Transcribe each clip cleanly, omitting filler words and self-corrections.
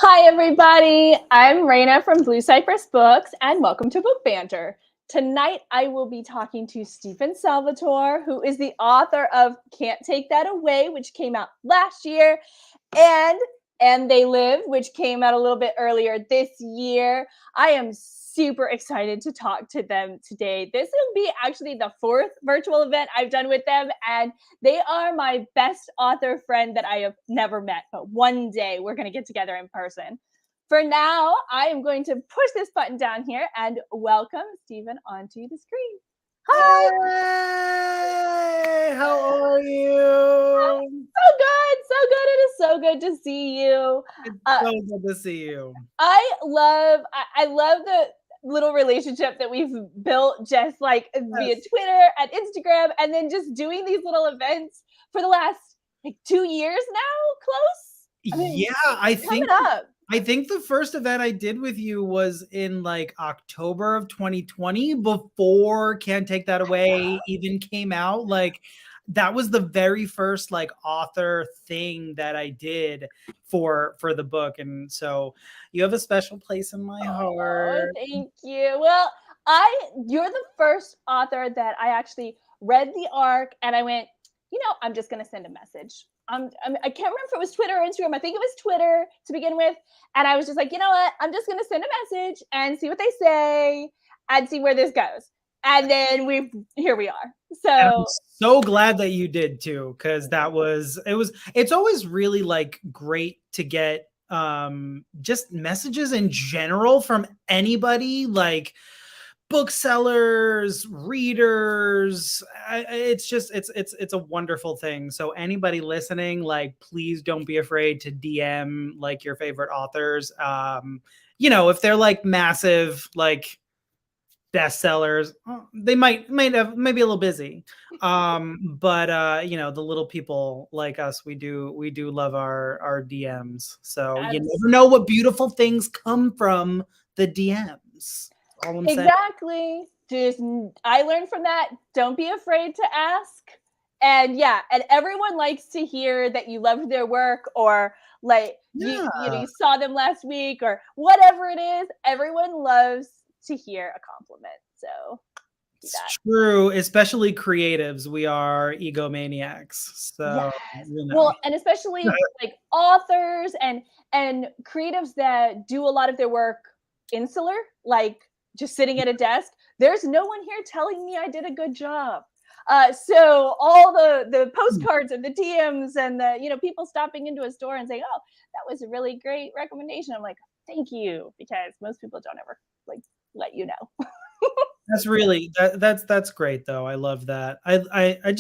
Hi, everybody. I'm Raina from Blue Cypress Books, and welcome to Book Banter. Tonight, I will be talking to Steven Salvatore, who is the author of Can't Take That Away, which came out last year, and They Live, which came out a little bit earlier this year. I am super excited to talk to them today. This will be actually the fourth virtual event I've done with them, and they are my best author friend that I have never met, but one day we're going to get together in person. For now, I am going to push this button down here and welcome Steven onto the screen. Hi! Hey, how are you? So good, so good. It is so good to see you. It's so good to see you. I love the little relationship that we've built just like via Twitter and Instagram, and then just doing these little events for the last like 2 years now, close. I mean, yeah, I think the first event I did with you was in like October of 2020, before Can't Take That Away even came out. Like that was the very first like author thing that I did for the book, and so you have a special place in my heart. Thank you. Well, you're the first author that I actually read the arc and I went, I'm just going to send a message. I can't remember if it was Twitter or Instagram. I think it was Twitter to begin with. And I was just like, you know what? I'm just going to send a message and see what they say and see where this goes. And then here we are. So I'm so glad that you did too, because it's always really like great to get just messages in general from anybody, like booksellers, readers. It's a wonderful thing. So anybody listening, like, please don't be afraid to DM like your favorite authors. If they're like massive like bestsellers, they might have maybe a little busy, but the little people like us, we do love our DMs. So you never know what beautiful things come from the DMs. All I'm exactly saying. I learned from that, don't be afraid to ask. And everyone likes to hear that you loved their work, or like you saw them last week, or whatever it is. Everyone loves to hear a compliment. So it's true, especially creatives. We are egomaniacs. So yes. Well, and especially like authors and creatives that do a lot of their work insular, like just sitting at a desk. There's no one here telling me I did a good job. So all the postcards and the DMs and the people stopping into a store and saying, "Oh, that was a really great recommendation." I'm like, "Thank you," because most people don't ever like let you know. That's great though. I love that. I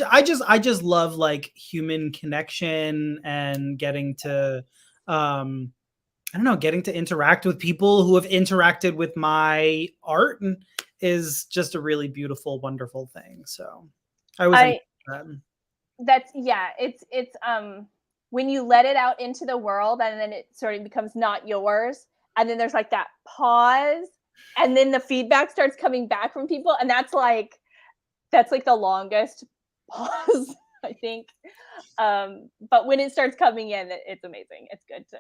just love like human connection and getting to getting to interact with people who have interacted with my art, and is just a really beautiful, wonderful thing. So I was it's when you let it out into the world and then it sort of becomes not yours, and then there's like that pause, and then the feedback starts coming back from people, and that's like the longest pause, I think. But when it starts coming in, it's amazing. It's good to.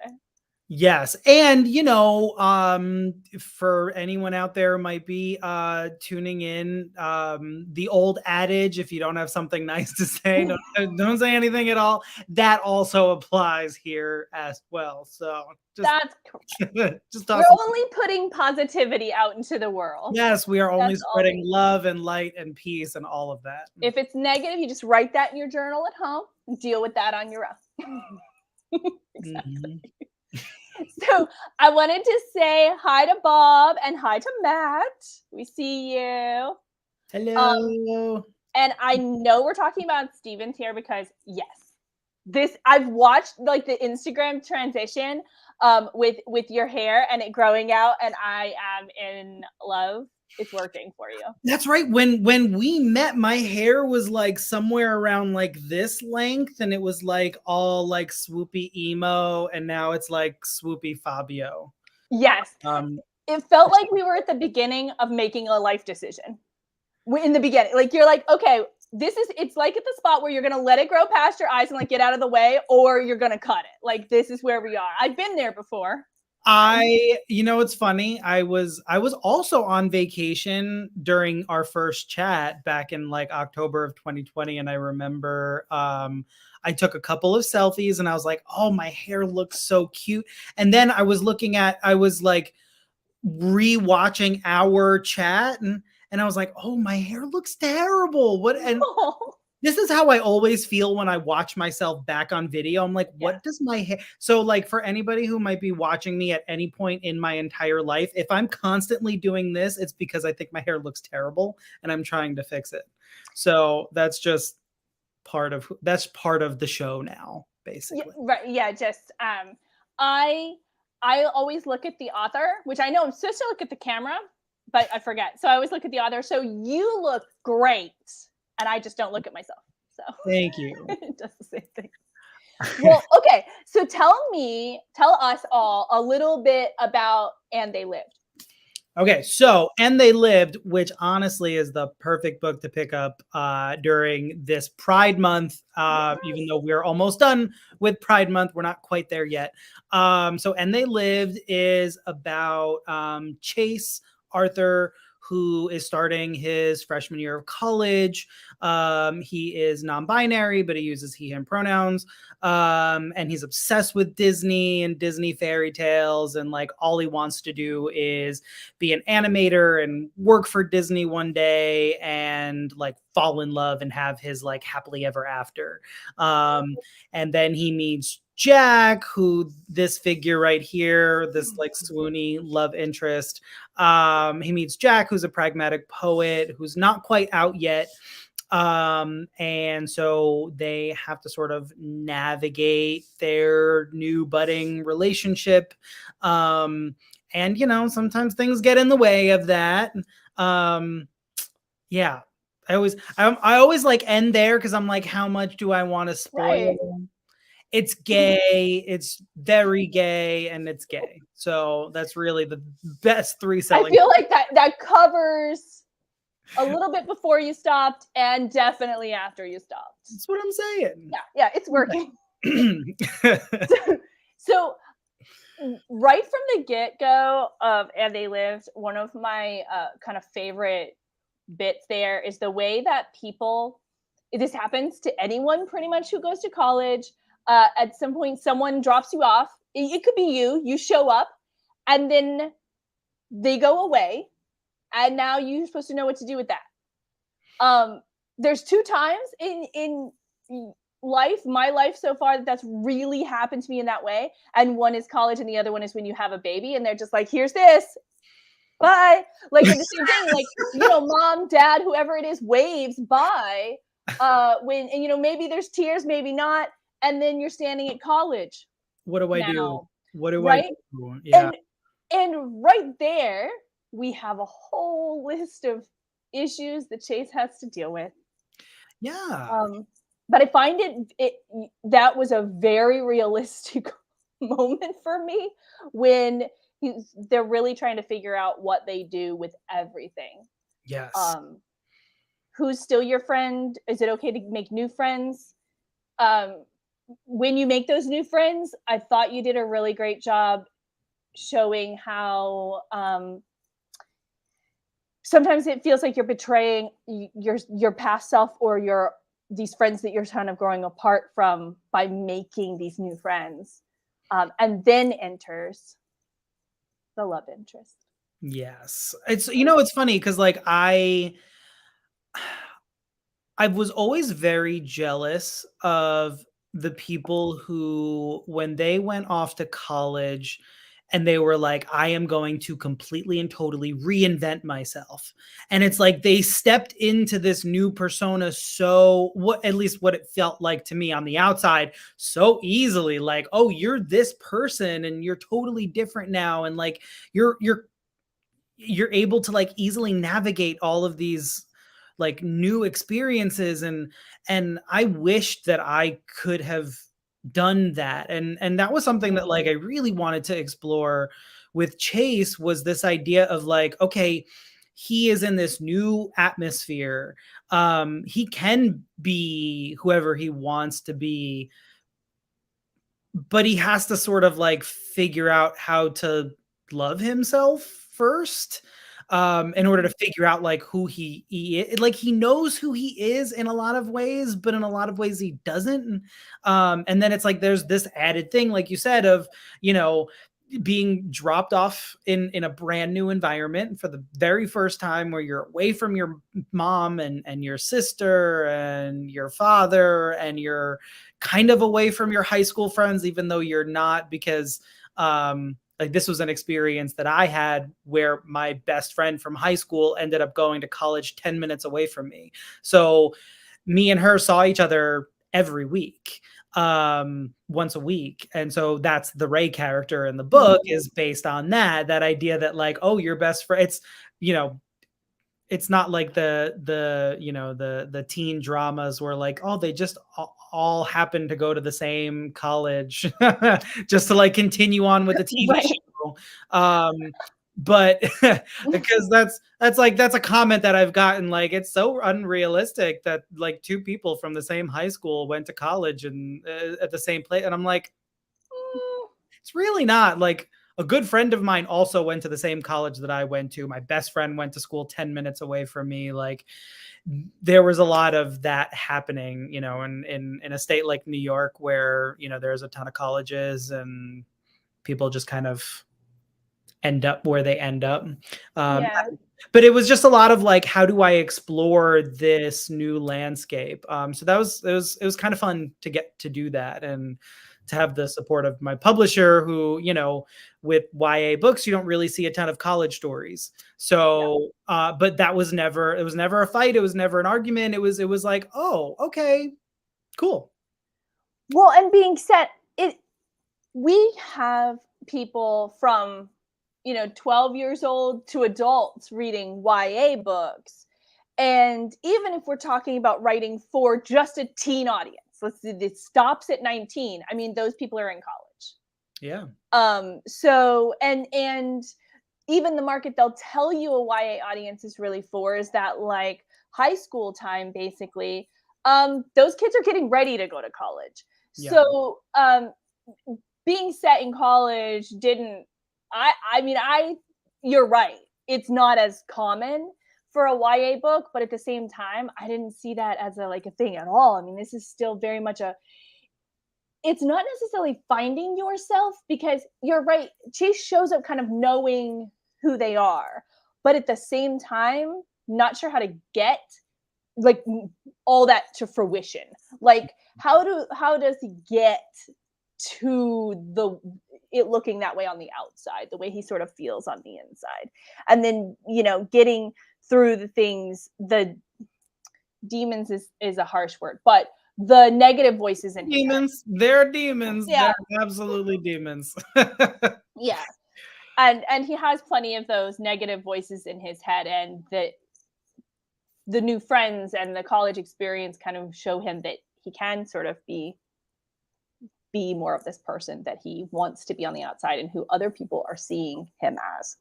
Yes. And, for anyone out there who might be tuning in, the old adage, if you don't have something nice to say, don't say anything at all. That also applies here as well. So that's correct. We're only putting positivity out into the world. Yes, we are only spreading love and light and peace and all of that. If it's negative, you just write that in your journal at home and deal with that on your own. Exactly. Mm-hmm. So I wanted to say hi to Bob and hi to Matt. We see you. Hello. And I know we're talking about Steven's here because I've watched like the Instagram transition with your hair and it growing out, and I am in love. It's working for you. That's right. When we met, my hair was like somewhere around like this length, and it was like all like swoopy emo, and now it's like swoopy Fabio. Yes. It felt like we were at the beginning of making a life decision. In the beginning, like you're like, okay, it's like at the spot where you're gonna let it grow past your eyes and like get out of the way, or you're gonna cut it. Like this is where we are. I've been there before. You know, it's funny. I was also on vacation during our first chat back in like October of 2020, and I remember I took a couple of selfies, and I was like, "Oh, my hair looks so cute." And then I was like rewatching our chat, and I was like, "Oh, my hair looks terrible." What and this is how I always feel when I watch myself back on video. I'm like, what does my hair? So, like, for anybody who might be watching me at any point in my entire life, if I'm constantly doing this, it's because I think my hair looks terrible and I'm trying to fix it. So that's just part of the show now, basically. Yeah, right. Yeah. Just I I always look at the author, which I know I'm supposed to look at the camera, but I forget. So I always look at the author. So you look great, and I just don't look at myself. So Thank you. it does the same thing. Well, okay. So tell us all a little bit about And They Lived. Okay, so And They Lived, which honestly is the perfect book to pick up during this Pride Month, even though we're almost done with Pride Month. We're not quite there yet. So And They Lived is about Chase Arthur, who is starting his freshman year of college. He is non-binary, but he uses he, him pronouns. And he's obsessed with Disney and Disney fairy tales. And like all he wants to do is be an animator and work for Disney one day and like fall in love and have his like happily ever after. And then he meets Jack, who this figure right here, this like swoony love interest. He meets Jack, who's a pragmatic poet who's not quite out yet. And so they have to sort of navigate their new budding relationship. And you know, sometimes things get in the way of that. Yeah. I always like end there because I'm like, how much do I want to spoil? Right. It's gay, it's very gay, and it's gay. So that's really the best three selling. I feel like that covers a little bit before you stopped and definitely after you stopped. That's what I'm saying. Yeah, it's working. So right from the get-go of And They Lived, one of my kind of favorite bits there is the way that people, this happens to anyone pretty much who goes to college. At some point, someone drops you off. It could be you show up, and then they go away, and now you're supposed to know what to do with that. There's two times in life, my life so far, that's really happened to me in that way. And one is college, and the other one is when you have a baby, and they're just like, "Here's this, bye." Like the same thing, like mom, dad, whoever it is, waves bye. When and maybe there's tears, maybe not, and then you're standing at college. What do I do? What do right? I do? Yeah. And right there, we have a whole list of issues that Chase has to deal with. Yeah. But I find it that was a very realistic moment for me when they're really trying to figure out what they do with everything. Yes. Who's still your friend? Is it okay to make new friends? When you make those new friends, I thought you did a really great job showing how sometimes it feels like you're betraying your past self or these friends that you're kind of growing apart from by making these new friends. And then enters the love interest. Yes. It's it's funny because like I was always very jealous of the people who, when they went off to college and they were like, I am going to completely and totally reinvent myself. And it's like they stepped into this new persona at least what it felt like to me on the outside, so easily. Like, oh, you're this person and you're totally different now. And like you're able to like easily navigate all of these like new experiences, and I wished that I could have done that. And that was something that like I really wanted to explore with Chase, was this idea of like, okay, he is in this new atmosphere. He can be whoever he wants to be, but he has to sort of like figure out how to love himself first, in order to figure out like who he is. Like he knows who he is in a lot of ways, but in a lot of ways he doesn't. And then it's like there's this added thing, like you said, of, you know, being dropped off in a brand new environment for the very first time, where you're away from your mom and your sister and your father, and you're kind of away from your high school friends, even though you're not, because like this was an experience that I had where my best friend from high school ended up going to college 10 minutes away from me. So me and her saw each other every week, once a week. And so that's the Ray character in the book, is based on that idea that like, oh, your best friend, it's, you know, it's not like the you know, the teen dramas where like, oh, they just all happen to go to the same college just to like continue on with the TV Right. show. But because that's like, that's a comment that I've gotten, like, it's so unrealistic that like two people from the same high school went to college and at the same place. And I'm like, it's really not. Like, a good friend of mine also went to the same college that I went to. My best friend went to school 10 minutes away from me. Like, there was a lot of that happening, you know, in a state like New York, where, you know, there's a ton of colleges and people just kind of end up where they end up. Yeah. But it was just a lot of like, how do I explore this new landscape? So that was, it was kind of fun to get to do that, and to have the support of my publisher, who, you know, with YA books, you don't really see a ton of college stories. So, but that was never, it was never a fight. It was never an argument. It was like, oh, okay, cool. Well, and being said, we have people from, you know, 12 years old to adults reading YA books. And even if we're talking about writing for just a teen audience, it stops at 19. I mean, those people are in college. Yeah. So and even the market they'll tell you a YA audience is really for is that like high school time, basically. Those kids are getting ready to go to college. Yeah. So being set in college didn't, I mean, you're right. It's not as common for a YA book, but at the same time, I didn't see that as a like a thing at all. I mean, this is still very much it's not necessarily finding yourself, because you're right. Chase shows up kind of knowing who they are, but at the same time, not sure how to get like all that to fruition. Like, how does he get to it looking that way on the outside, the way he sort of feels on the inside, and then, you know, getting through the things, the demons is a harsh word, but the negative voices in demons, they're demons. Yeah. They're absolutely demons. Yeah. And he has plenty of those negative voices in his head, and the new friends and the college experience kind of show him that he can sort of be more of this person that he wants to be on the outside, and who other people are seeing him as.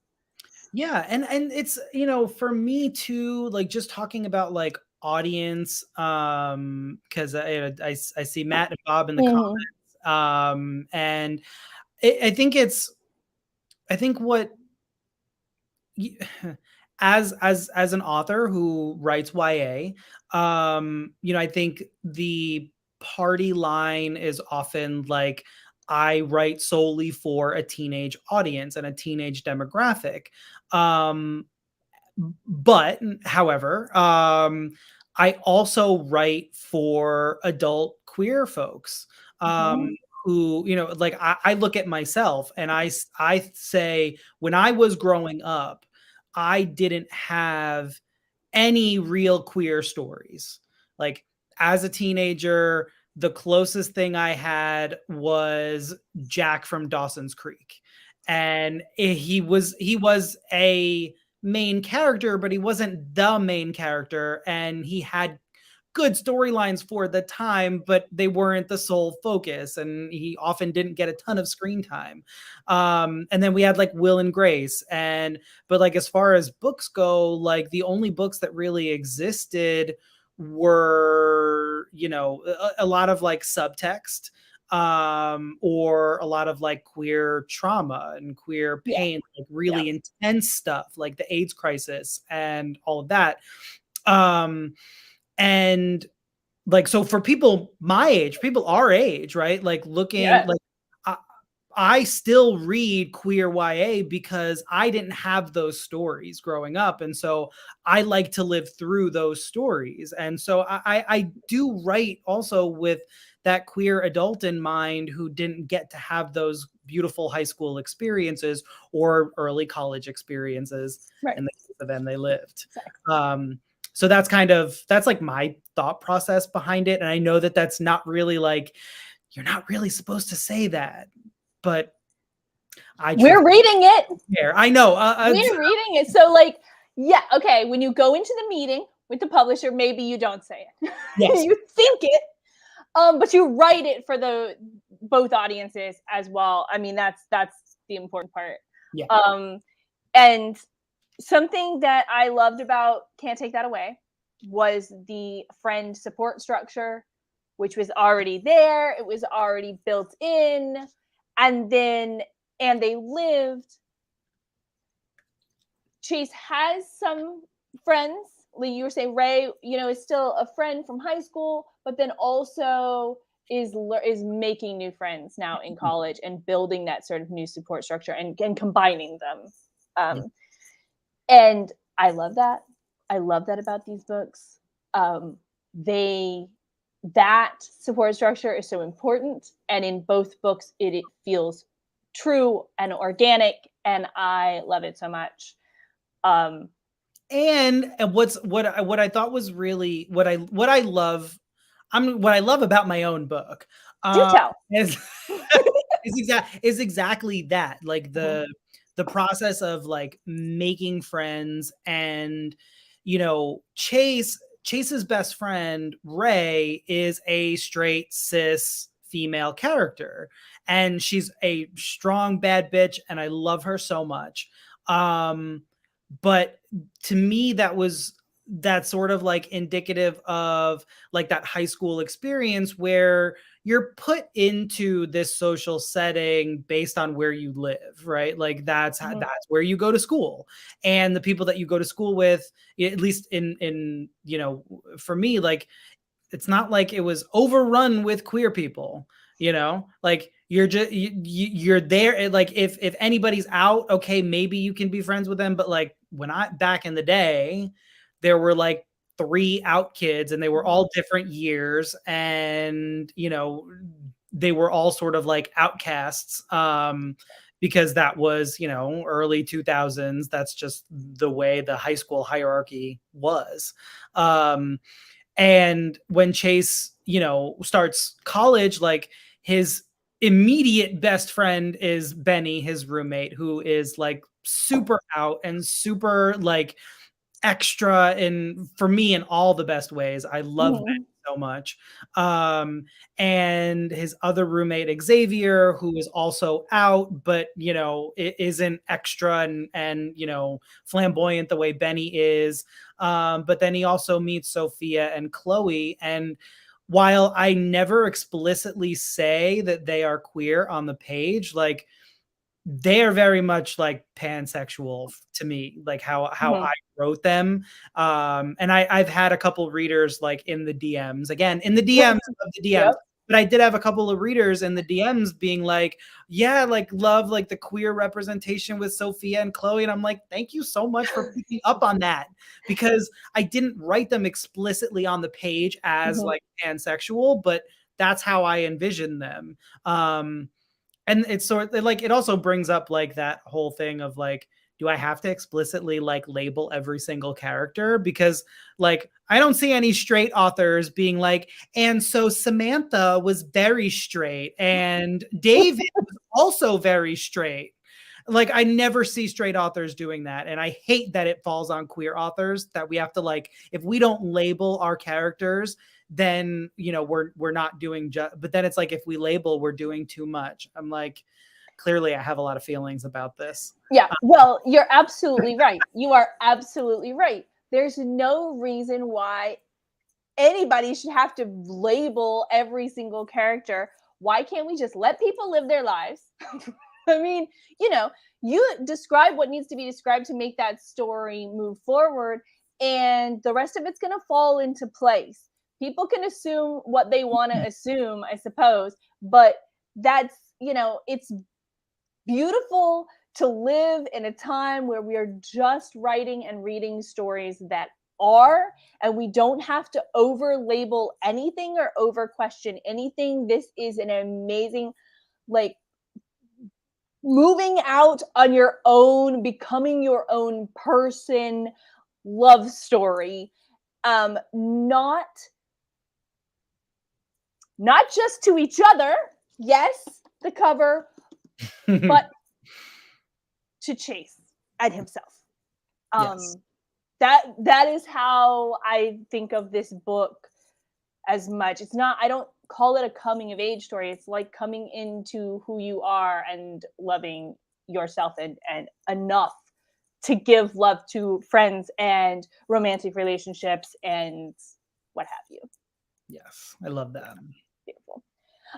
Yeah, and it's, you know, for me too, like just talking about like audience, because I see Matt and Bob in the comments, and I think what as an author who writes YA, you know, I think the party line is often like, I write solely for a teenage audience and a teenage demographic. But however, I also write for adult queer folks, who, you know, like I look at myself and I say, when I was growing up, I didn't have any real queer stories. Like, as a teenager, the closest thing I had was Jack from Dawson's Creek. And he was a main character, but he wasn't the main character. And he had good storylines for the time, but they weren't the sole focus. And he often didn't get a ton of screen time. And then we had like Will and Grace. But like, as far as books go, like the only books that really existed were, you know, a lot of like subtext. or a lot of like queer trauma and queer pain, like really intense stuff like the AIDS crisis and all of that. And like, so for people my age, people our age, right? Like looking like I still read queer YA because I didn't have those stories growing up. And so I like to live through those stories. And so I do write also with that queer adult in mind who didn't get to have those beautiful high school experiences or early college experiences. In the case of them, they lived. So that's that's like my thought process behind it. And I know that that's not really like, you're not really supposed to say that. But we're reading it. I know. We're reading it. So like, okay. When you go into the meeting with the publisher, maybe you don't say it. Yes. You think it, but you write it for both audiences as well. I mean, that's the important part. Yeah. And something that I loved about Can't Take That Away was the friend support structure, which was already there. It was already built in. And they lived. Chase has some friends. You were saying Ray, is still a friend from high school, but then also is making new friends now in college and building that sort of new support structure and combining them. And I love that. I love that about these books. That support structure is so important. And in both books, it feels true and organic. And I love it so much. And what I thought was really what I love about my own book. Do tell. Is exactly that. Like the process of like making friends and, Chase's best friend, Ray, is a straight cis female character. And she's a strong, bad bitch. And I love her so much. But to me, that's sort of like indicative of like that high school experience where you're put into this social setting based on where you live, right? Like that's where you go to school, and the people that you go to school with, at least in for me, like it's not like it was overrun with queer people, like you're just you're there. Like if anybody's out, okay, maybe you can be friends with them, but like back in the day, there were like 3 out kids and they were all different years, and they were all sort of like outcasts because that was early 2000s. That's just the way the high school hierarchy was. And when Chase starts college, like his immediate best friend is Benny, his roommate, who is like super out and super like extra, and for me in all the best ways. I love Benny so much. And his other roommate Xavier, who is also out, but it isn't extra and flamboyant the way Benny is. But then he also meets Sophia and Chloe, and while I never explicitly say that they are queer on the page, like they are very much like pansexual to me, like how I wrote them. And I've had a couple readers like in the DMs, but I did have a couple of readers in the DMs being like, yeah, like love like the queer representation with Sophia and Chloe. And I'm like, thank you so much for picking up on that, because I didn't write them explicitly on the page as like pansexual, but that's how I envisioned them. And it's sort of like, it also brings up like that whole thing of like, do I have to explicitly like label every single character? Because like, I don't see any straight authors being like, and so Samantha was very straight and David was also very straight. Like, I never see straight authors doing that. And I hate that it falls on queer authors that we have to like, if we don't label our characters, then we're not doing but then it's like if we label, we're doing too much. I'm like, clearly I have a lot of feelings about this. Yeah, well, you're absolutely right. You are absolutely right. There's no reason why anybody should have to label every single character. Why can't we just let people live their lives? I mean, you know, you describe what needs to be described to make that story move forward, and the rest of it's going to fall into place. People can assume what they want to assume, I suppose, but that's, you know, it's beautiful to live in a time where we are just writing and reading stories that are, and we don't have to over label anything or over question anything. This is an amazing, like, moving out on your own, becoming your own person love story. Not just to each other, yes, the cover, but to Chase and himself. Yes. That is how I think of this book. As much, it's not, I don't call it a coming of age story. It's like coming into who you are and loving yourself, and enough to give love to friends and romantic relationships and what have you. Yes, I love that. Beautiful.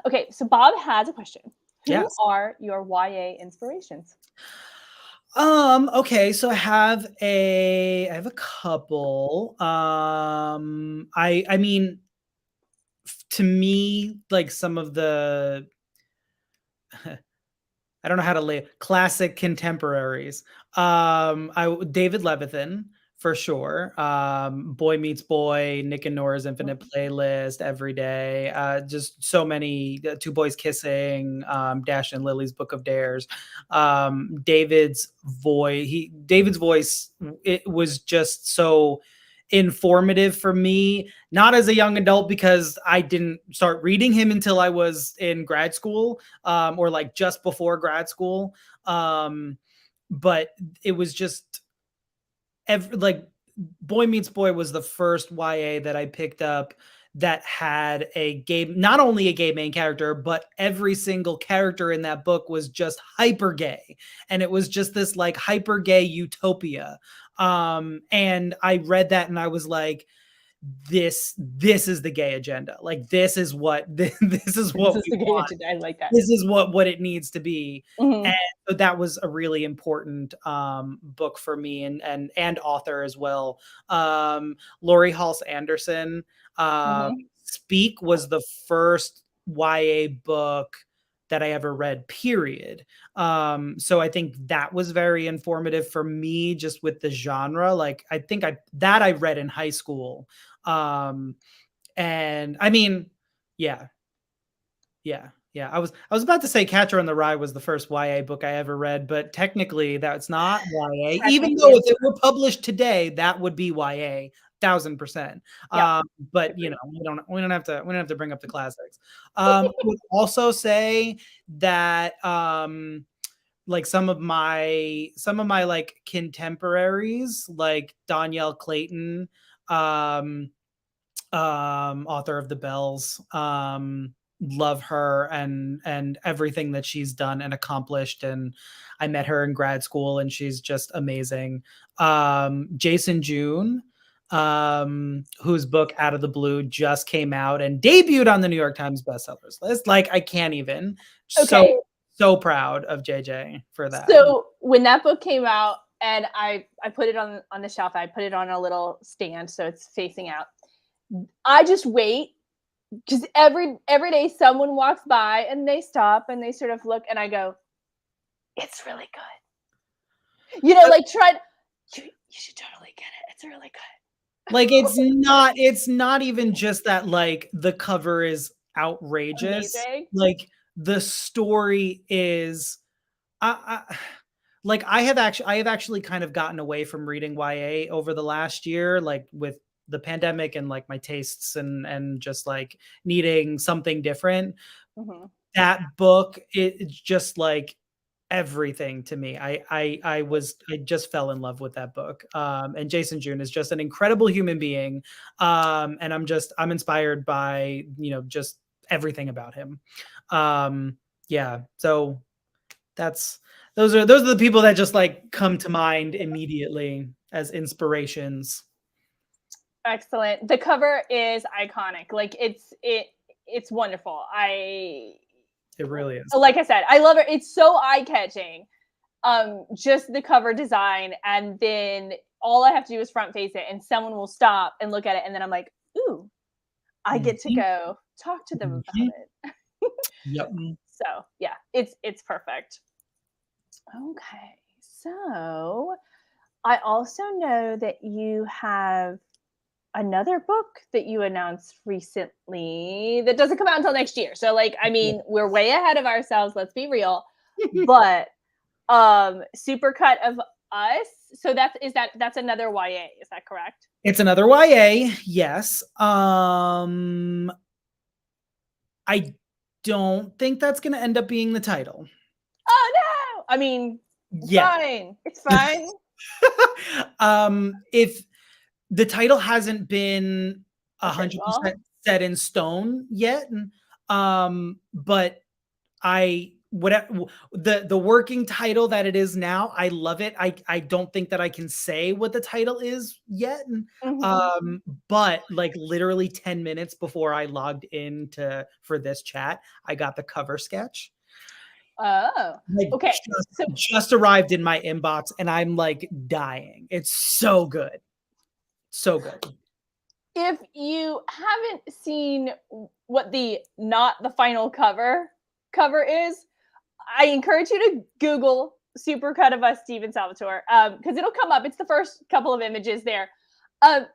Okay, so Bob has a question. Who Yes. are your YA inspirations? Okay, so I have a couple. I mean, to me, like some of the I don't know how to lay classic contemporaries. David Levithan for sure. Boy Meets Boy, Nick and Nora's Infinite Playlist, Every Day. Just so many. Two Boys Kissing, Dash and Lily's Book of Dares. David's voice. It was just so informative for me, not as a young adult because I didn't start reading him until I was in grad school, or like just before grad school. But it was just like Boy Meets Boy was the first YA that I picked up that had a gay, not only a gay main character, but every single character in that book was just hyper gay. And it was just this like hyper gay utopia. And I read that and I was like, this is the gay agenda. Like this is what this is what This is we the gay want. agenda. I like that. This is what it needs to be. Mhm. And so that was a really important book for me, and author as well. Laurie Halse Anderson. Mhm. Speak was the first YA book that I ever read, period. So I think that was very informative for me just with the genre. Like I think I read in high school. And I mean, yeah. I was about to say Catcher in the Rye was the first YA book I ever read, but technically that's not YA. Even though if it were published today, that would be YA, 1000%. Yep. But you know, we don't have to bring up the classics. I would also say that like some of my like contemporaries, like Danielle Clayton, author of The Bells, love her and everything that she's done and accomplished. And I met her in grad school and she's just amazing. Jason June, whose book Out of the Blue just came out and debuted on the New York Times bestsellers list. Like I can't even. Okay. So proud of JJ for that. So when that book came out and I put it on the shelf, I put it on a little stand so it's facing out. I just wait because every day someone walks by and they stop and they sort of look and I go, it's really good. You know, like you should totally get it. It's really good. Like it's not even just that like the cover is outrageous. Amazing. Like the story is like I have actually kind of gotten away from reading YA over the last year, like with the pandemic and like my tastes and just like needing something different. Mm-hmm. That book, it's just like everything to me. I just fell in love with that book. And Jason June is just an incredible human being. And I'm inspired by, you know, just everything about him. Yeah. So those are the people that just like come to mind immediately as inspirations. Excellent. The cover is iconic. Like it's wonderful. It really is. Like I said, I love it. It's so eye-catching. Just the cover design, and then all I have to do is front face it, and someone will stop and look at it, and then I'm like, ooh, I get to go talk to them about it. Yep. So yeah, it's perfect. Okay, so I also know that you have another book that you announced recently that doesn't come out until next year. So like, I mean, we're way ahead of ourselves, let's be real. But Supercut of Us. So that's another YA, is that correct? It's another YA, yes. I don't think that's going to end up being the title. Oh no! I mean, it's fine. It's fine. If the title hasn't been 100% set in stone yet, but the working title that it is now, I love it. I don't think that I can say what the title is yet. But like literally 10 minutes before I logged in for this chat, I got the cover sketch. Oh, okay. Just arrived in my inbox and I'm like dying. It's so good. So good. If you haven't seen what not the final cover is, I encourage you to Google Supercut of Us, Steven Salvatore, because it'll come up. It's the first couple of images there. I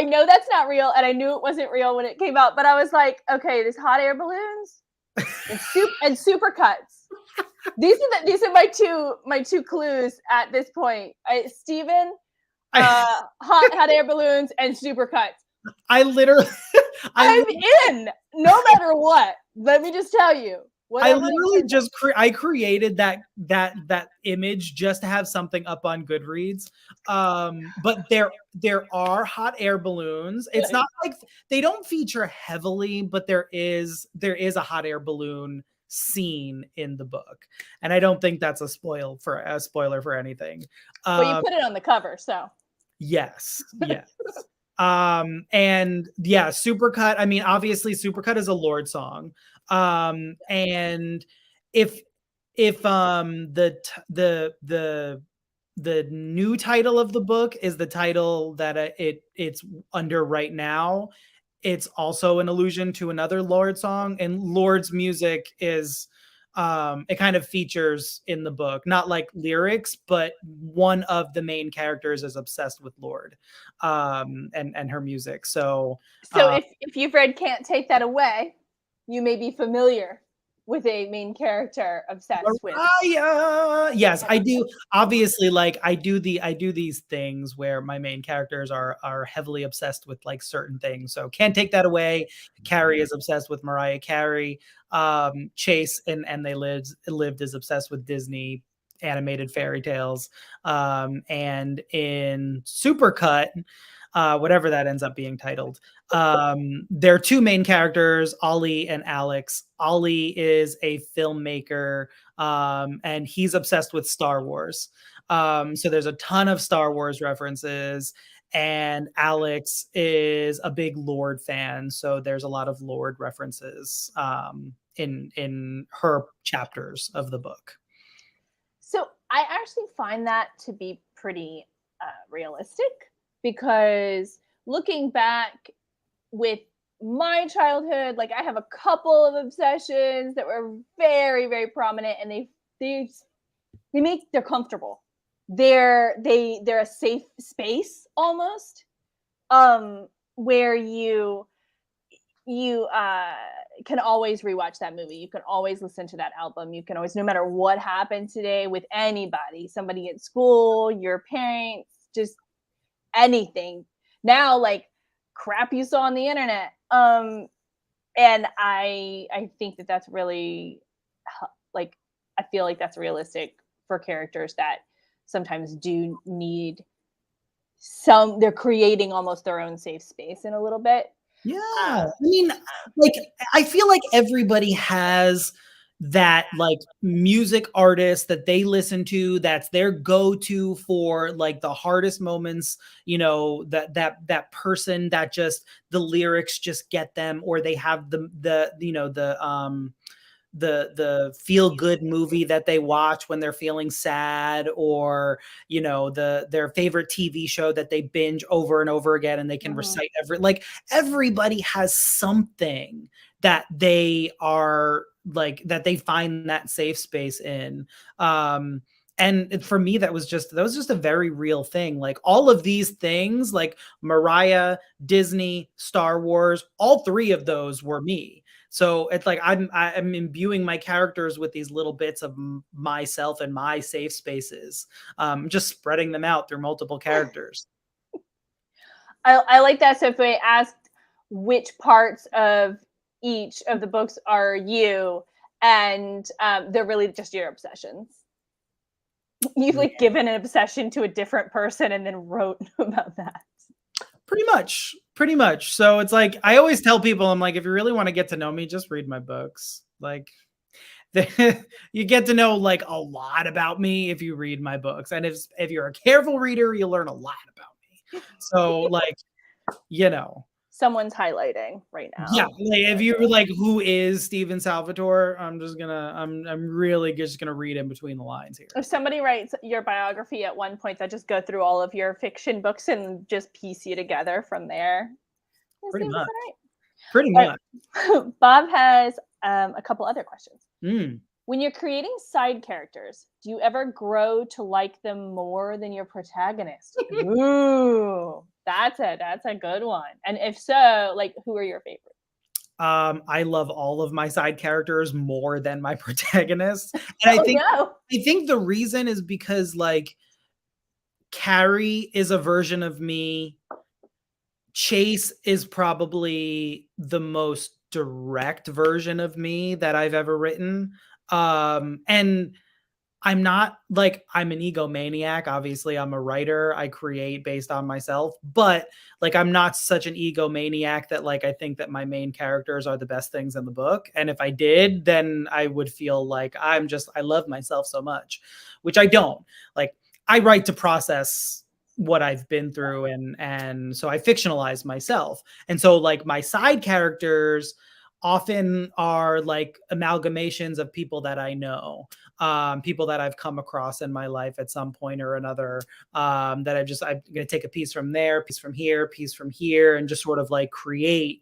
know that's not real, and I knew it wasn't real when it came out, but I was like, okay, there's hot air balloons and supercuts. These are my two clues at this point. Steven, hot air balloons and supercuts. I'm in no matter what. Let me just tell you. I literally just I created that image just to have something up on Goodreads. But there are hot air balloons. It's not like they don't feature heavily, but there is a hot air balloon scene in the book, and I don't think that's a spoiler for anything. Well, you put it on the cover, so yes. And yeah, Supercut. I mean, obviously, Supercut is a Lorde song. And if the new title of the book is the title that it's under right now, it's also an allusion to another Lorde song, and Lorde's music is it kind of features in the book, not like lyrics, but one of the main characters is obsessed with Lorde and her music. So if you've read Can't Take That Away, you may be familiar with a main character obsessed with. Yes, I do. Obviously, like I do these things where my main characters are heavily obsessed with like certain things. So Can't Take That Away. Carrie is obsessed with Mariah Carey. Chase and they lived is obsessed with Disney animated fairy tales. And in Supercut, whatever that ends up being titled, there are two main characters, Ollie and Alex. Ollie is a filmmaker, and he's obsessed with Star Wars. So there's a ton of Star Wars references, and Alex is a big Lorde fan. So there's a lot of Lorde references in her chapters of the book. So I actually find that to be pretty realistic, because looking back with my childhood, like I have a couple of obsessions that were very, very prominent, and they're comfortable. They're a safe space almost, where you can always rewatch that movie. You can always listen to that album. You can always, no matter what happened today with anybody, somebody at school, your parents, just anything. Now, like crap you saw on the internet. And I think that that's really, like, I feel like that's realistic for characters that sometimes do need they're creating almost their own safe space in a little bit. Yeah. I mean, like, I feel like everybody has that like music artist that they listen to, that's their go-to for like the hardest moments, you know, that person that just the lyrics just get them, or they have the the feel good movie that they watch when they're feeling sad, or you know, their favorite TV show that they binge over and over again and they can recite everybody has something that they are like, that they find that safe space in. And for me, that was just a very real thing. Like all of these things, like Mariah, Disney, Star Wars, all three of those were me. So it's like I'm imbuing my characters with these little bits of myself and my safe spaces, just spreading them out through multiple characters. I like that. So if I asked which parts of each of the books are you, and they're really just your obsessions. You've like given an obsession to a different person and then wrote about that. Pretty much. So it's like, I always tell people, I'm like, if you really want to get to know me, just read my books. Like you get to know like a lot about me if you read my books. And if you're a careful reader, you'll learn a lot about me. So like, you know, someone's highlighting right now. Yeah, like if you were like, who is Steven Salvatore? I'm really just gonna read in between the lines here. If somebody writes your biography at one point, that just go through all of your fiction books and just piece you together from there. Pretty much. Right. Pretty much. Bob has a couple other questions. Mm. When you're creating side characters, do you ever grow to like them more than your protagonist? Ooh, that's a good one. And if so, like, who are your favorites? I love all of my side characters more than my protagonists. And I think the reason is because like Carrie is a version of me. Chase is probably the most direct version of me that I've ever written. And I'm not like, I'm an egomaniac. Obviously, I'm a writer. I create based on myself, but like, I'm not such an egomaniac that like, I think that my main characters are the best things in the book. And if I did, then I would feel like I love myself so much, which I don't. Like, I write to process what I've been through, and so I fictionalize myself. And so like my side characters often are like amalgamations of people that I know, people that I've come across in my life at some point or another, that I'm going to take a piece from there, piece from here, piece from here, and just sort of like create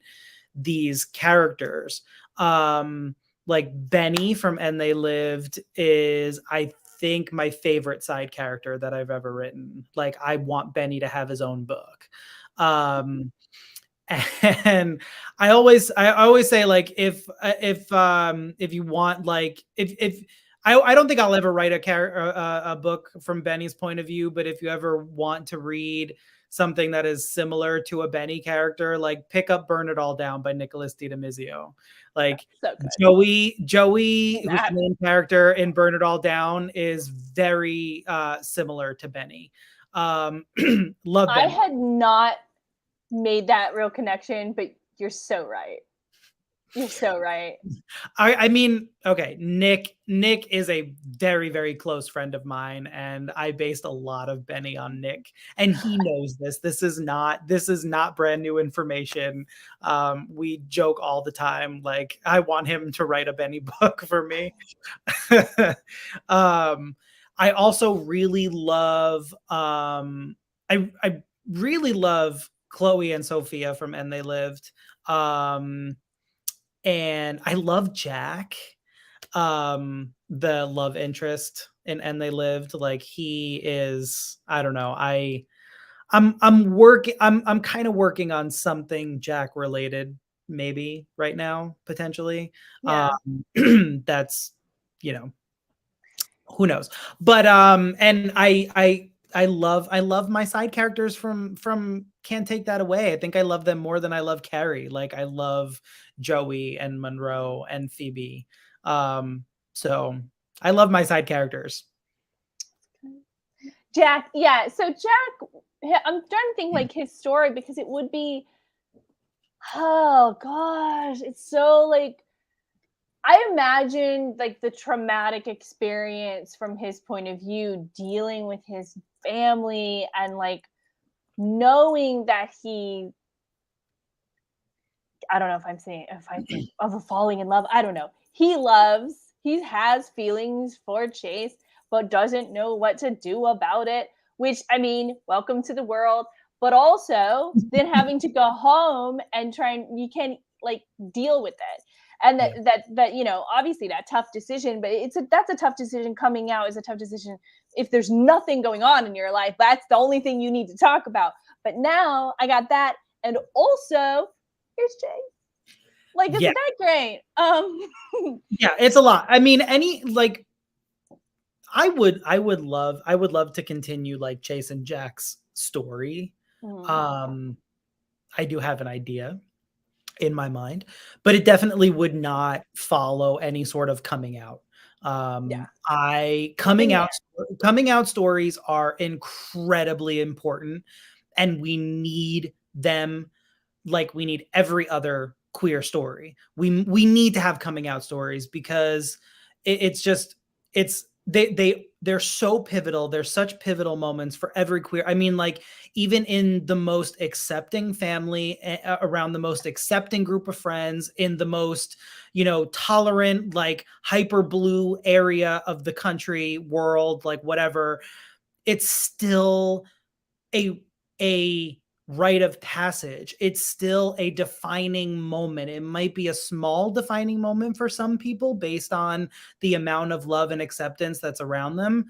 these characters. Like Benny from And They Lived is, I think, my favorite side character that I've ever written. Like, I want Benny to have his own book. And I always say like, if you want, like, if I don't think I'll ever write a book from Benny's point of view, but if you ever want to read something that is similar to a Benny character, like pick up Burn It All Down by Nicholas D'Adamizio. Like so Joey, who's the main character in Burn It All Down, is very similar to Benny. Love Benny. I had not made that real connection, but you're so right. You're so right. I mean, okay, Nick is a very, very close friend of mine, and I based a lot of Benny on Nick, and he knows this. This is not brand new information. We joke all the time, like, I want him to write a Benny book for me. I also really love I really love Chloe and Sophia from And They Lived. And I love Jack, the love interest in And They Lived. Like, he is, I don't know. I'm kind of working on something Jack related, maybe right now, potentially. Yeah. That's, you know, who knows? But and I love my side characters from Can't Take That Away. I think I love them more than I love Carrie. Like, I love Joey and Monroe and Phoebe. So I love my side characters. Jack, yeah. So Jack, I'm trying to think like his story, because it would be, oh gosh, it's so like, I imagine like the traumatic experience from his point of view, dealing with his family and like knowing that I don't know if I'm saying of falling in love. I don't know. he has feelings for Chase, but doesn't know what to do about it, which, I mean, welcome to the world. But also then having to go home and you can like deal with it. And Yeah. that, you know, obviously that tough decision, but that's a tough decision. Coming out is a tough decision. If there's nothing going on in your life, that's the only thing you need to talk about. But now I got that. And also, here's Chase. Like, Yeah. isn't that great? Yeah, it's a lot. I mean, I would love to continue like Chase and Jack's story. Mhm. I do have an idea in my mind, but it definitely would not follow any sort of coming out. Yeah. I Nothing there. coming out stories are incredibly important, and we need them like we need every other queer story. We need to have coming out stories because it's just they're so pivotal. They're such pivotal moments for every queer. I mean, like even in the most accepting family, around the most accepting group of friends, in the most, you know, tolerant, like hyper blue area of the country, world, like whatever, it's still a rite of passage. It's still a defining moment. It might be a small defining moment for some people based on the amount of love and acceptance that's around them.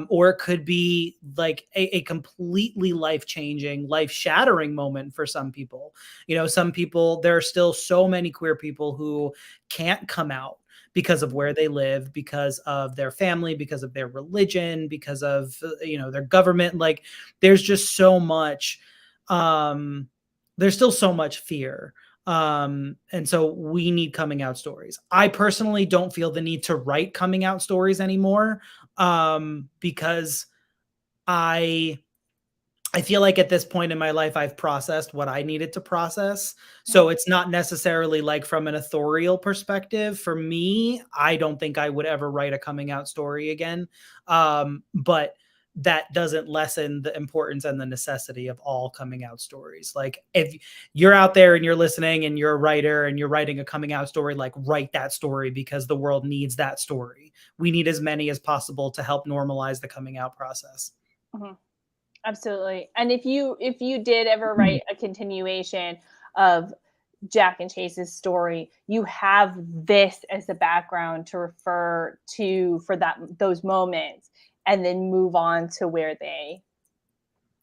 Or it could be like a completely life-changing, life-shattering moment for some people. You know, some people, there are still so many queer people who can't come out because of where they live, because of their family, because of their religion, because of, you know, their government. Like there's just so much, there's still so much fear. And so we need coming out stories. I personally don't feel the need to write coming out stories anymore, because I feel like at this point in my life, I've processed what I needed to process. So it's not necessarily like from an authorial perspective. For me, I don't think I would ever write a coming out story again. But that doesn't lessen the importance and the necessity of all coming out stories. Like if you're out there and you're listening and you're a writer and you're writing a coming out story, like write that story because the world needs that story. We need as many as possible to help normalize the coming out process. Mhm. Absolutely. And if you did ever write a continuation of Jack and Chase's story, you have this as the background to refer to for those moments, and then move on to where they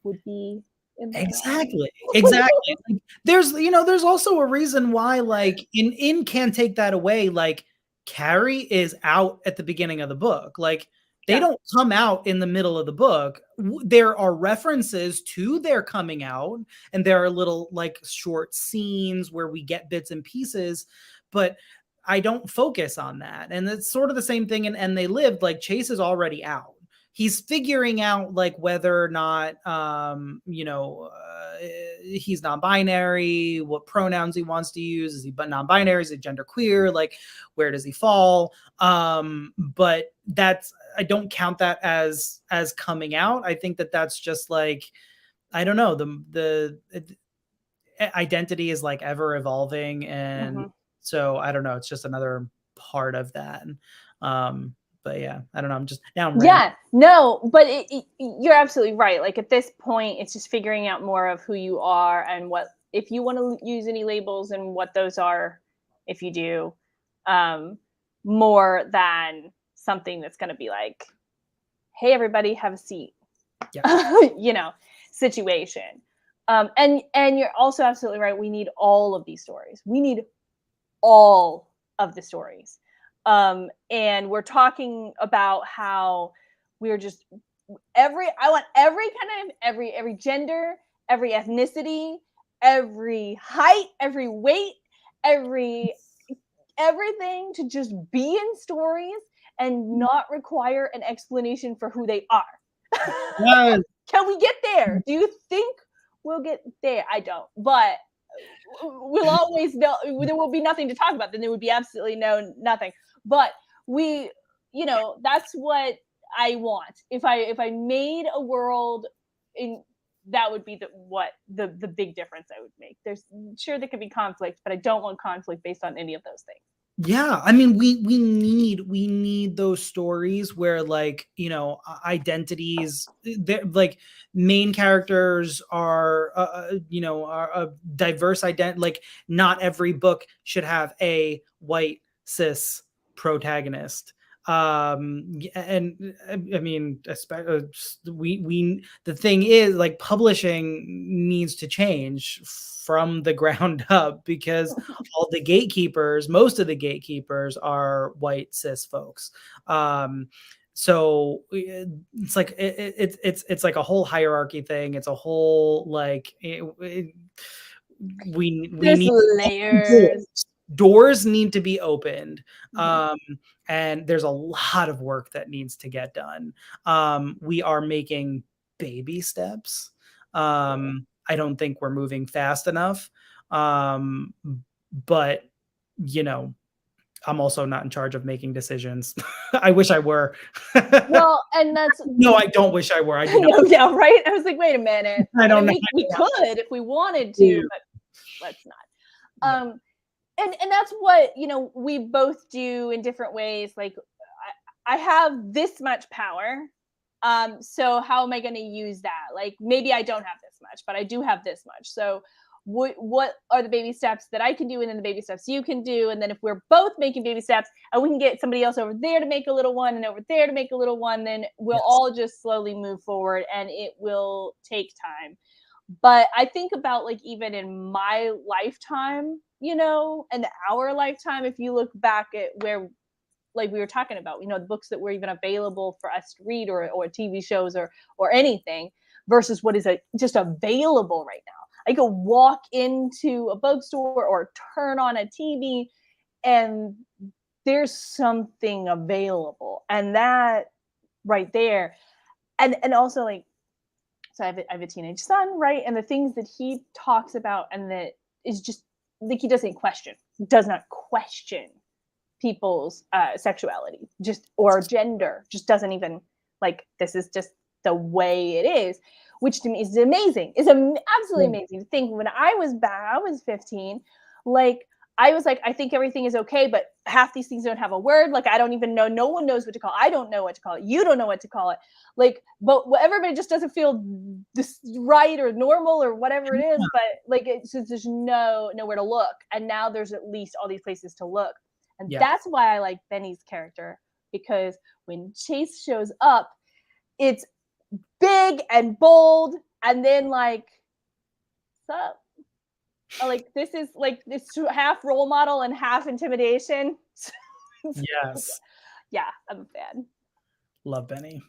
would be in their lives. Exactly. Exactly. Like, there's, you know, there's also a reason why, like in Can't Take That Away, like Carrie is out at the beginning of the book. Like they Yeah. don't come out in the middle of the book. There are references to their coming out, and there are little like short scenes where we get bits and pieces, but I don't focus on that. And it's sort of the same thing in And They Lived. Like Chase is already out. He's figuring out like whether or not, he's non-binary, what pronouns he wants to use. Is he but non-binary? Is he genderqueer? Like where does he fall? But that's, I don't count that as coming out. I think that that's just like, I don't know, the identity is like ever evolving, and Mhm. so I don't know, it's just another part of that. um but yeah, I don't know, I'm just now I'm rambling. Yeah, no, but you're absolutely right. Like at this point, it's just figuring out more of who you are and what, if you want to use any labels and what those are, if you do, um, more than something that's going to be like, "Hey, everybody, have a seat," Yeah. you know, situation. And you're also absolutely right. We need all of these stories. We need all of the stories. And we're talking about how we're just I want every kind of every gender, every ethnicity, every height, every weight, every everything to just be in stories and not require an explanation for who they are. Yes. Can we get there? Do you think we'll get there? I don't. But we'll always know there will be nothing to talk about. Then there would be absolutely nothing. But we, you know, that's what I want. If I made a world in, that would be the big difference I would make. There's sure there could be conflict, but I don't want conflict based on any of those things. Yeah, I mean, we need those stories where, like, you know, identities, they're like main characters are, you know, are a diverse ident. Like, not every book should have a white cis protagonist. And I mean, we the thing is, like, publishing needs to change from the ground up, because all the gatekeepers, most of the gatekeepers are white cis folks. Um, so it's like it's like a whole hierarchy thing. It's a whole like we There's need layers. doors need to be opened. Mhm. And there's a lot of work that needs to get done. We are making baby steps. I don't think we're moving fast enough. Um, but you know, I'm also not in charge of making decisions. I wish I were. Well, and that's No, I don't wish I were. I do not. no, yeah, right. I was like, wait a minute. I I mean, don't know. we could if we wanted to, Yeah. but let's not. Yeah. And that's what we both do in different ways. Like, I have this much power. So how am I going to use that? Like, maybe I don't have this much, but I do have this much. So what are the baby steps that I can do, and then the baby steps you can do, and then if we're both making baby steps, and we can get somebody else over there to make a little one, and over there to make a little one, then we'll Yes. all just slowly move forward, and it will take time. But I think about, like, even in my lifetime, and our lifetime, if you look back at where, like we were talking about, the books that were even available for us to read, or TV shows, or anything, versus what is just available right now. I could walk into a bookstore or turn on a TV, and there's something available, and that right there, and also, like, so I have a teenage son, right? And the things that he talks about, and that is just like, he does not question people's sexuality, just, or gender, just doesn't even, like, this is just the way it is, which to me is amazing. Is absolutely Yeah. amazing to think. When I was 15, like, I was like, I think everything is okay, but half these things don't have a word. Like, I don't even know. No one knows what to call it. I don't know what to call it. You don't know what to call it. Like, but everybody just doesn't feel this right or normal or whatever it is. But like, it's just, there's nowhere to look. And now there's at least all these places to look. And Yeah. that's why I like Benny's character, because when Chase shows up, it's big and bold, and then, like, sup? Like, this is like this half role model and half intimidation. Yes. Yeah, I'm a fan. Love Benny.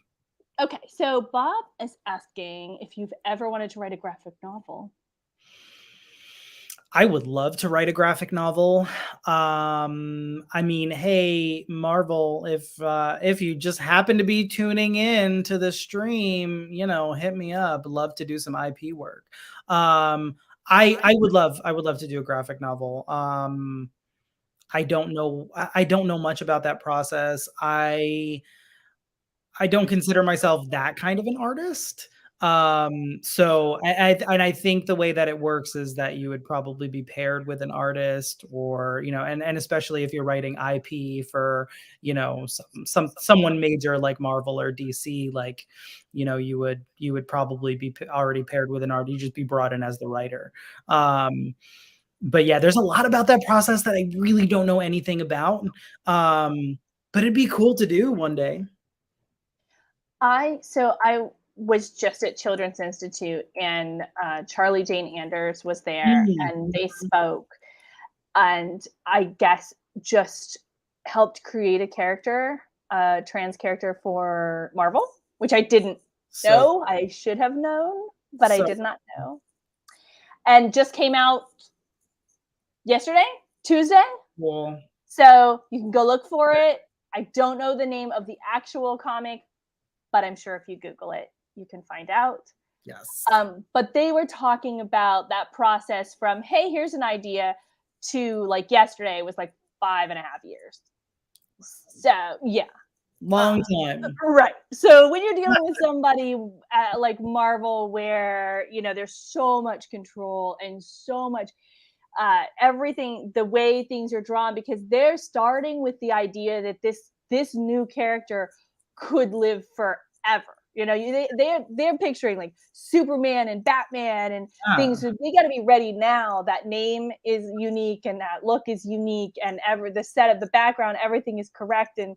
Okay, so Bob is asking if you've ever wanted to write a graphic novel. I would love to write a graphic novel. I mean, hey, Marvel, if you just happen to be tuning in to the stream, hit me up. Love to do some IP work. I would love to do a graphic novel. I don't know much about that process. I don't consider myself that kind of an artist. So I think the way that it works is that you would probably be paired with an artist, or, and especially if you're writing IP for, someone major like Marvel or DC, like, you would probably be already paired with an artist. You just be brought in as the writer. But yeah, there's a lot about that process that I really don't know anything about. But it'd be cool to do one day. I was just at Children's Institute, and Charlie Jane Anders was there, Mm. and they spoke, and I guess just helped create a character, a trans character for Marvel, which I didn't So know. I should have known, but I so did not know. And just came out yesterday, Tuesday. cool. So you can go look for it. I don't know the name of the actual comic, but I'm sure if you Google it, you can find out. Yes. But they were talking about that process from, hey, here's an idea, to, like, yesterday was like 5.5 years. So yeah. Long time. Right. So when you're dealing with somebody like Marvel, where there's so much control and so much, everything, the way things are drawn, because they're starting with the idea that this new character could live forever. You know, they're picturing like Superman and Batman and things. So they got to be ready now. That name is unique and that look is unique, and the set of the background, everything is correct and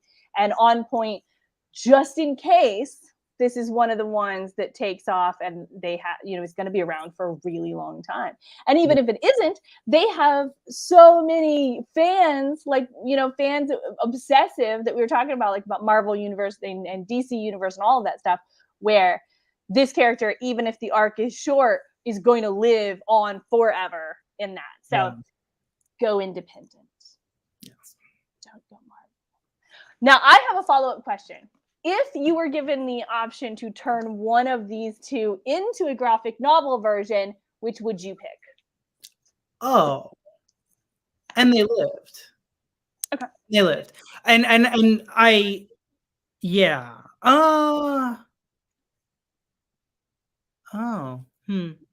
on point, just in case this is one of the ones that takes off and they have, you know, it's going to be around for a really long time. And even if it isn't, they have so many fans, like, you know, fans obsessive that we were talking about, like about Marvel Universe and DC Universe and all of that stuff, where this character, even if the arc is short, is going to live on forever in that. So go independent. Yes. Don't go Marvel. Now, I have a follow-up question. If you were given the option to turn one of these two into a graphic novel version, which would you pick? Oh, and they lived. Okay. They lived. And I, yeah. Oh.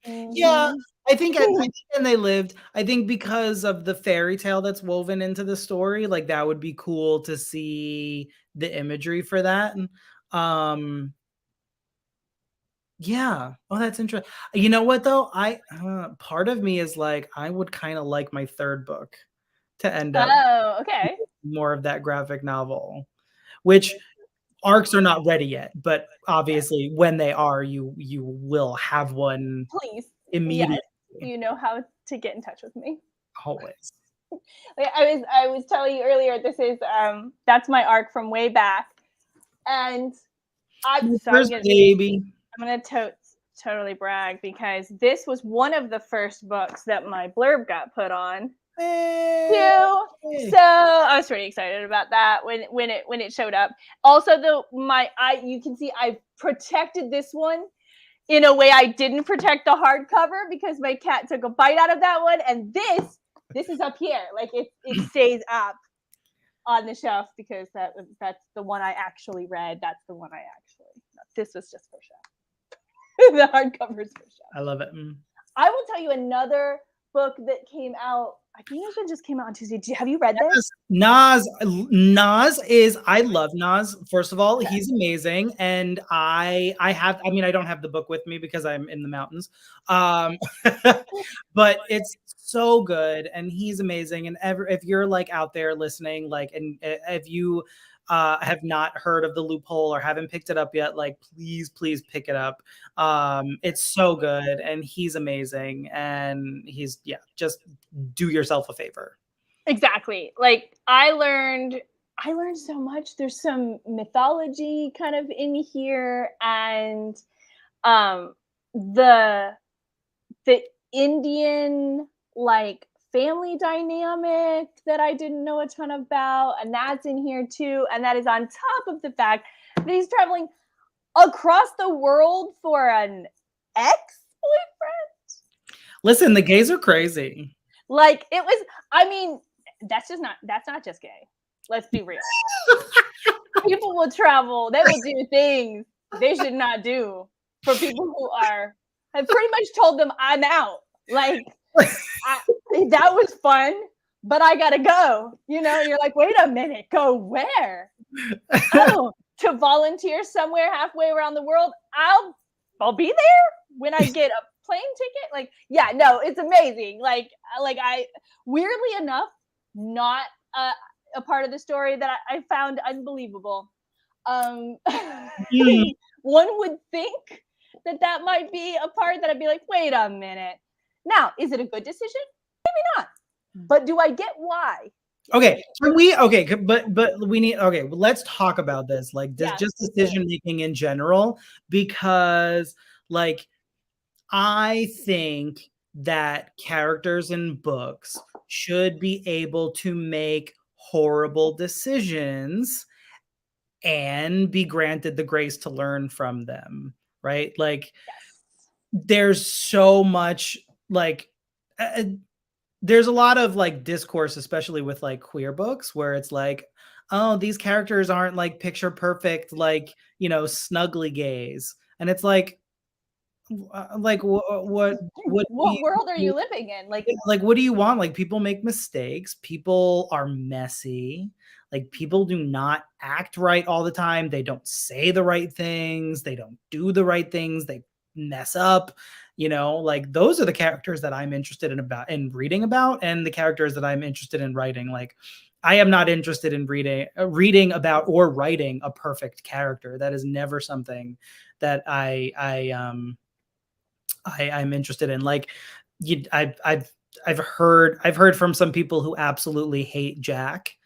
Yeah, I think and they lived. I think because of the fairy tale that's woven into the story, like that would be cool to see the imagery for that. Yeah. Oh, that's interesting. You know what though? Part of me is like, I would kind of like my third book to end up Okay. more of that graphic novel, which arcs are not ready yet, but obviously when they are, you will have one. Please. Immediately. Yes. You know how to get in touch with me. Always. I was telling you earlier, this is that's my arc from way back. And I'm gonna totally brag, because this was one of the first books that my blurb got put on. So I was pretty excited about that when it showed up. Also, you can see I protected this one in a way I didn't protect the hardcover, because my cat took a bite out of that one, and this is up here, like it stays up on the shelf, because that's the one I actually read. That's the one this was just for show. The hardcover's for show. I love it. I will tell you another book that came out. I think it just came out on Tuesday. Have you read this? Nas is, I love Nas. First of all, he's amazing. And I don't have the book with me because I'm in the mountains. But it's so good and he's amazing. And if you're like out there listening, like, and if you have not heard of the Loophole or haven't picked it up yet, like please pick it up. It's so good and he's amazing, and he's just do yourself a favor. Exactly. Like I learned so much. There's some mythology kind of in here, and the Indian like family dynamic that I didn't know a ton about, and that's in here too. And that is on top of the fact that he's traveling across the world for an ex-boyfriend. Listen, the gays are crazy. Like it was, I mean, that's not just gay. Let's be real. People will travel, they will do things they should not do for people who have pretty much told them I'm out. Like that was fun, but I gotta go. You know, you're like, wait a minute, go where? Oh, to volunteer somewhere halfway around the world. I'll be there when I get a plane ticket. Like, yeah, no, it's amazing. Like I weirdly enough, not a part of the story that I found unbelievable. One would think that might be a part that I'd be like, wait a minute. Now, is it a good decision? Maybe not. But do I get why? Okay, but we need, let's talk about this, like just decision making in general, because like I think that characters in books should be able to make horrible decisions and be granted the grace to learn from them, right? Like there's so much like there's a lot of like discourse, especially with like queer books, where it's like, oh, these characters aren't like picture perfect, like, you know, snuggly gays. And it's like, like what What world are you living in? Like what do you want? Like, people make mistakes, people are messy, like people do not act right all the time, they don't say the right things, they don't do the right things, they mess up, like those are the characters that I'm interested in reading about, and the characters that I'm interested in writing. Like, I am not interested in reading about or writing a perfect character. That is never something that I'm interested in. Like, I've heard from some people who absolutely hate Jack,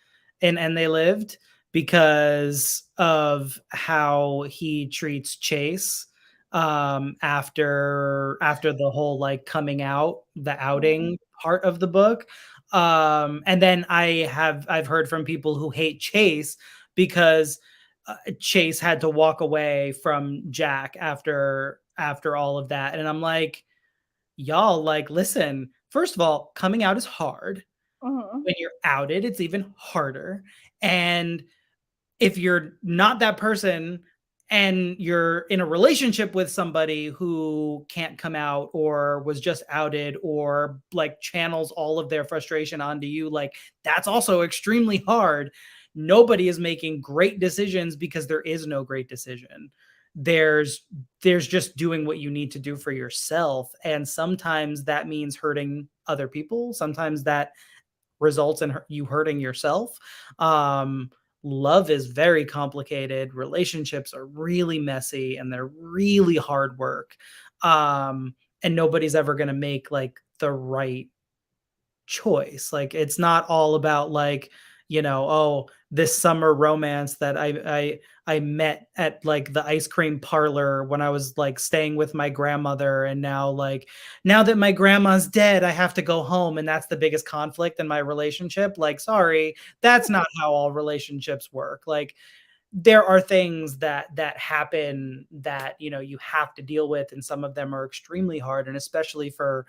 and they lived because of how he treats Chase after the whole like coming out, the outing part of the book. And then I've heard from people who hate Chase because Chase had to walk away from Jack after all of that. And I'm like, y'all, like, listen, first of all, coming out is hard. When you're outed, it's even harder. And if you're not that person and you're in a relationship with somebody who can't come out or was just outed or like channels all of their frustration onto you, like, that's also extremely hard. Nobody is making great decisions because there is no great decision. There's just doing what you need to do for yourself, and sometimes that means hurting other people, sometimes that results in you hurting yourself. Love is very complicated, relationships are really messy, and they're really hard work. And nobody's ever going to make like the right choice. Like, it's not all about like, oh, this summer romance that I met at like the ice cream parlor when I was like staying with my grandmother, and now that my grandma's dead, I have to go home, and that's the biggest conflict in my relationship. Like, sorry, that's not how all relationships work. Like, there are things that happen that you have to deal with, and some of them are extremely hard, and especially for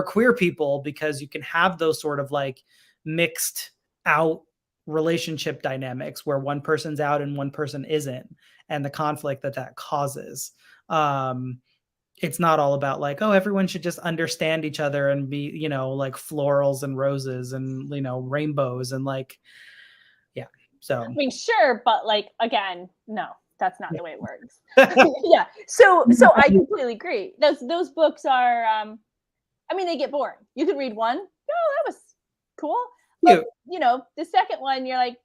queer people, because you can have those sort of like mixed out relationship dynamics where one person's out and one person isn't, and the conflict that causes. It's not all about like, oh, everyone should just understand each other and be like florals and roses and rainbows and like, yeah. So I mean, sure, but like again, no, that's not the way it works. Yeah. So I completely agree. Those books are I mean, they get boring. You could read one, oh, that was cool. But the second one, you're like,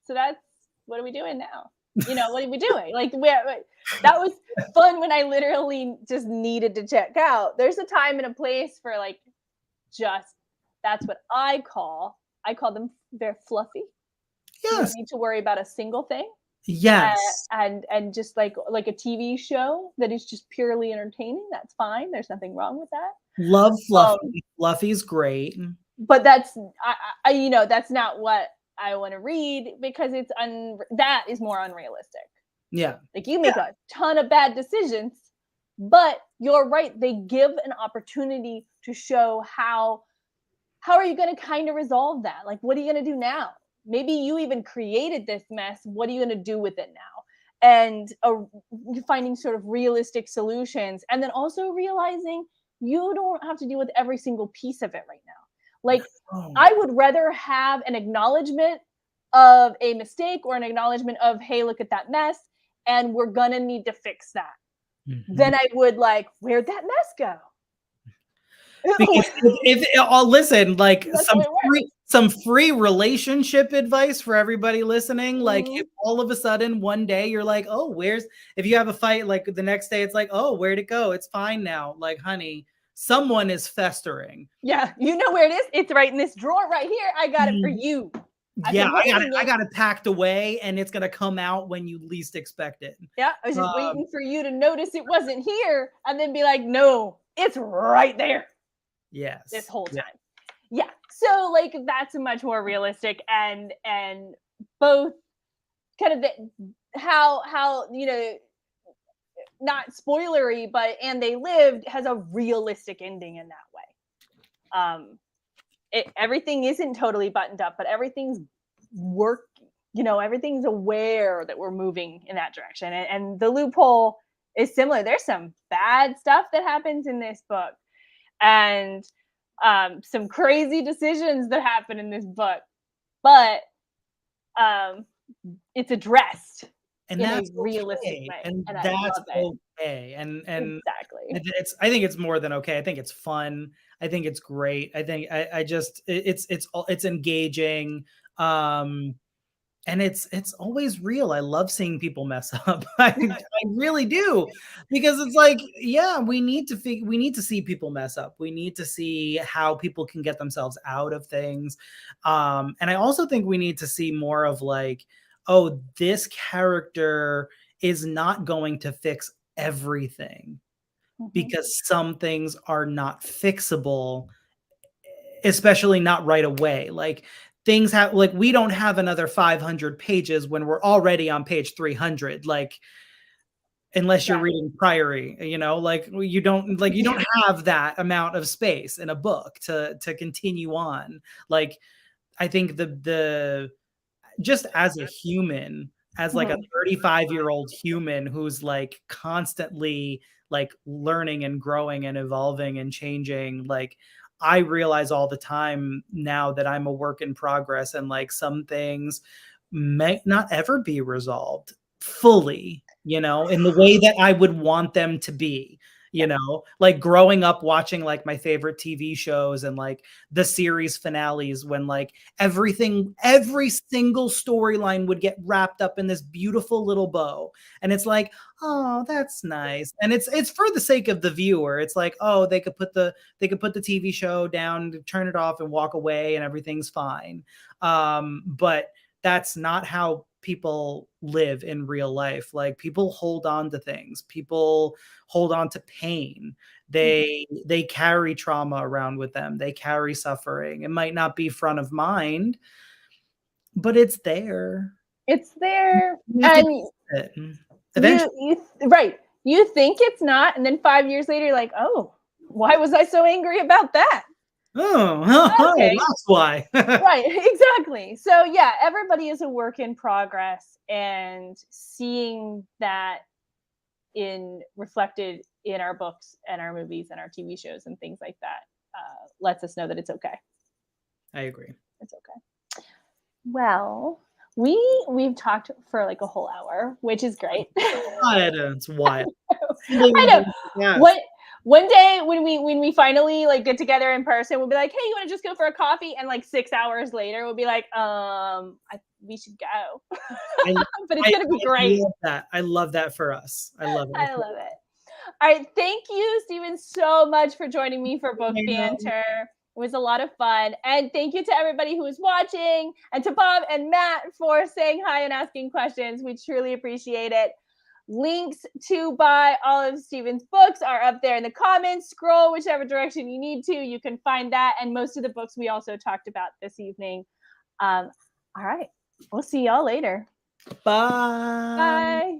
so that's what are we doing now? What are we doing? Like, that was fun when I literally just needed to check out. There's a time and a place for like that's what I call them, they're fluffy. yes. You don't need to worry about a single thing. Yes. And just like a TV show that is just purely entertaining, that's fine. There's nothing wrong with that. Love Fluffy. Fluffy's great. But that's that's not what I want to read, because that is more unrealistic. Yeah. Like, you make a ton of bad decisions, but you're right, they give an opportunity to show how are you going to kind of resolve that? Like, what are you going to do now? Maybe you even created this mess. What are you going to do with it now? And finding sort of realistic solutions, and then also realizing you don't have to deal with every single piece of it right now. Like, I would rather have an acknowledgement of a mistake or an acknowledgement of, hey, look at that mess, and we're gonna need to fix that. Then I would like, where'd that mess go? Because listen, like, some free relationship advice for everybody listening. Like, if all of a sudden one day you're like, oh, if you have a fight, like the next day it's like, oh, where'd it go? It's fine now. Like, honey, someone is festering. Yeah, you know where it is. It's right in this drawer right here. I got it for you. I got it packed away, and it's gonna come out when you least expect it. Yeah, I was just waiting for you to notice it wasn't here, and then be like, no, it's right there. Yes. This whole time. Yeah. So like, that's much more realistic, and both kind of how not spoilery, but And They Lived has a realistic ending in that way. Everything isn't totally buttoned up, but everything's working. Everything's aware that we're moving in that direction. And the Loophole is similar. There's some bad stuff that happens in this book, and some crazy decisions that happen in this book, but it's addressed And in a that's realistic okay. way, And and I that's love it. okay. And Exactly. it's I think it's more than okay. I think it's fun. I think it's great. I think I just it's engaging. Um and it's always real. I love seeing people mess up. I really do, because it's like, yeah, we need to see people mess up. We need to see how people can get themselves out of things. And I also think we need to see more of like, oh, this character is not going to fix everything, because some things are not fixable, especially not right away. Like, things have, like, we don't have another 500 pages when we're already on page 300, like, unless you're reading Priory, like, you don't have that amount of space in a book to continue on. Like, I think the just as a human, as like a 35-year-old human who's like constantly like learning and growing and evolving and changing, like, I realize all the time now that I'm a work in progress, and like some things may not ever be resolved fully, in the way that I would want them to be. Like growing up watching like my favorite TV shows and like the series finales, when like every single storyline would get wrapped up in this beautiful little bow. And it's like, oh, that's nice. And it's for the sake of the viewer. It's like, oh, they could put the TV show down, turn it off and walk away and everything's fine. But that's not how people live in real life. Like, people hold on to things. People hold on to pain. They carry trauma around with them. They carry suffering. It might not be front of mind, but it's there. It's there. You have to And deal with it. Eventually. right. You think it's not, and then 5 years later, you're like, oh, why was I so angry about that? Okay. That's why. Right, exactly. So yeah, everybody is a work in progress, and seeing that reflected in our books and our movies and our TV shows and things like that lets us know that it's okay. I agree. It's okay. Well, we've talked for like a whole hour, which is great. It's wild. I know. Yes. One day when we finally like get together in person, we'll be like, hey, you want to just go for a coffee? And like 6 hours later, we'll be like, we should go. But it's gonna be great. I love that for us. I love it. I love it. All right, thank you, Steven, so much for joining me for Book Banter. It was a lot of fun. And thank you to everybody who was watching, and to Bob and Matt for saying hi and asking questions. We truly appreciate it. Links to buy all of Steven's books are up there in the comments. Scroll whichever direction you need to. You can find that and most of the books we also talked about this evening. All right. We'll see y'all later. Bye. Bye.